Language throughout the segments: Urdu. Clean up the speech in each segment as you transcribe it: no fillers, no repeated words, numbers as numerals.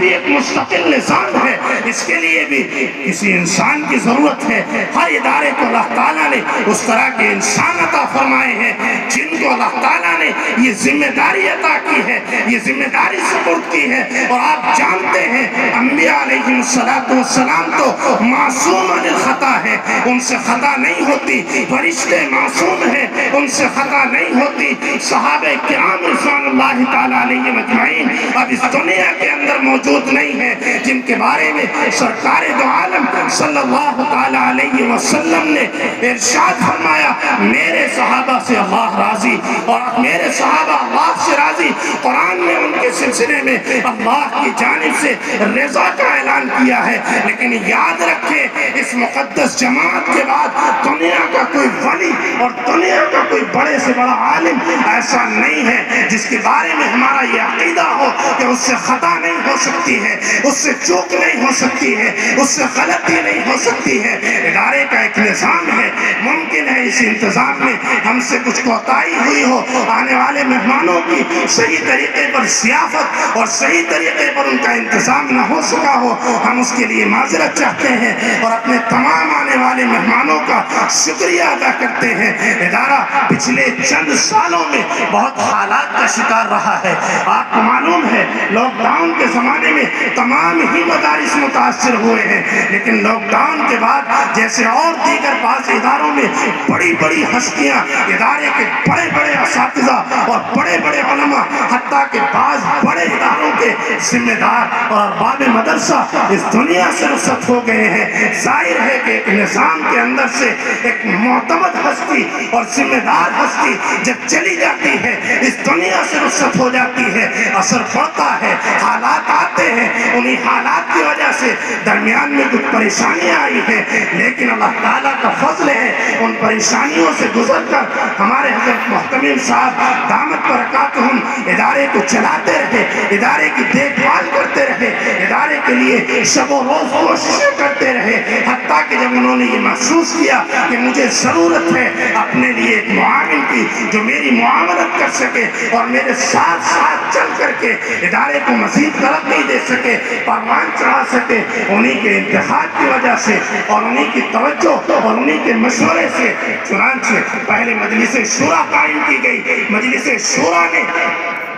ایک مستقل نظام ہے، اس کے لیے بھی کسی انسان کی ضرورت ہے۔ ہر ادارے کو اللہ تعالیٰ نے اس طرح کے انسان عطا فرمائے ہیں جن کو اللہ تعالیٰ نے یہ ذمہ داری عطا کی ہے، یہ ذمہ داری سپرد کی ہے۔ اور آپ جانتے ہیں انبیاء علیہ السلام تو معصوم عن الخطا ہے، ان سے خطا نہیں ہوتی۔ فرشتے معصوم ہیں، ان سے خطا نہیں ہوتی۔ صحابہ کرام رضوان اللہ تعالیٰ علیہم اجمعین اب اس دنیا کے اندر موجود نہیں ہے، جن کے بارے میں سرکار دو عالم صلی اللہ تعالیٰ علیہ وسلم نے ارشاد فرمایا میرے صحابہ سے اللہ راضی اور میرے صحابہ اللہ سے راضی۔ قرآن نے ان کے سلسلے میں اللہ کی جانب سے رضا کا اعلان کیا ہے، لیکن یاد رکھیں اس مقدس جماعت کے بعد دنیا کا کوئی ولی اور دنیا کا کوئی بڑے سے بڑا عالم ایسا نہیں ہے جس کے بارے میں ہمارا یہ عقیدہ ہو کہ اس سے خطا نہیں ہو سکتی ہے، اس سے چوک نہیں ہو سکتی ہے، اس سے غلطی نہیں ہو سکتی ہے۔ ادارے کا ایک نظام ہے، ممکن ہے اس انتظام میں ہم سے کچھ کوتاہی ہوئی ہو، آنے والے مہمانوں کی صحیح طریقے پر ضیافت اور صحیح طریقے پر ان کا انتظام نہ ہو سکا ہو، ہم اس کے لیے معذرت چاہتے ہیں اور اپنے تمام آنے والے مہمانوں کا شکریہ ادا کرتے ہیں۔ ادارہ پچھلے چند سالوں میں بہت حالات کا شکار رہا ہے۔ آپ کو معلوم ہے لاک ڈاؤن کے زمانے میں تمام ہی مدارس متاثر ہوئے ہیں، لیکن لاک ڈاؤن کے بعد جیسے اور دیگر بعض اداروں میں بڑی بڑی ہستیاں، ادارے کے بڑے بڑے اساتذہ اور بڑے بڑے علماء، حتیٰ کہ بعض بڑے اداروں کے ذمہ دار اور ارباب مدرسہ اس دنیا سے رخصت ہو گئے ہیں۔ ظاہر ہے کہ ایک نظام کے اندر سے ایک معتمد ہستی اور ذمہ دار ہستی جب چلی جاتی ہے، اس دنیا سے رخصت ہو جاتی ہے، اثر پڑتا ہے، حالات آتے ہیں، انہی حالات کی وجہ سے درمیان میں کچھ پریشانیاں آئی ہیں، لیکن اللہ تعالیٰ کا فضل ہے ان پریشانیوں سے گزر کر ہمارے حضرت محتمم صاحب دامت برکاتہم ادارے کو چلاتے رہے، ادارے کی دیکھ بھال کرتے رہے، ادارے کے لیے شب و روز کوششیں کرتے رہے، حتیٰ کہ جب انہوں نے یہ محسوس کیا کہ مجھے ضرورت ہے اپنے لیے ایک معاون کی جو میری معاونت کر سکے اور میرے ساتھ ساتھ چل کر کے ادارے کو مزید ترقی دے سکے، پروان چڑھا سکے، انہی کے انتخاب کی وجہ سے اور انہی کی توجہ اور انہی کے مشورے سے چنانچہ پہلے مجلس شورا قائم کی گئی۔ مجلس شورا نے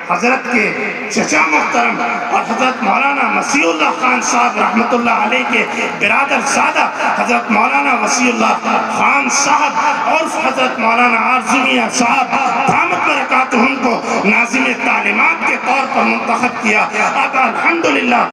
حضرت کے چچا محترم اور حضرت مولانا مسیح اللہ خان صاحب رحمت اللہ علیہ کے برادر زادہ حضرت مولانا وسیع اللہ خان صاحب اور حضرت مولانا عارضی میاں صاحب دامت برکاتہم کو ناظم تعلیمات کے طور پر منتخب کیا۔ اب الحمدللہ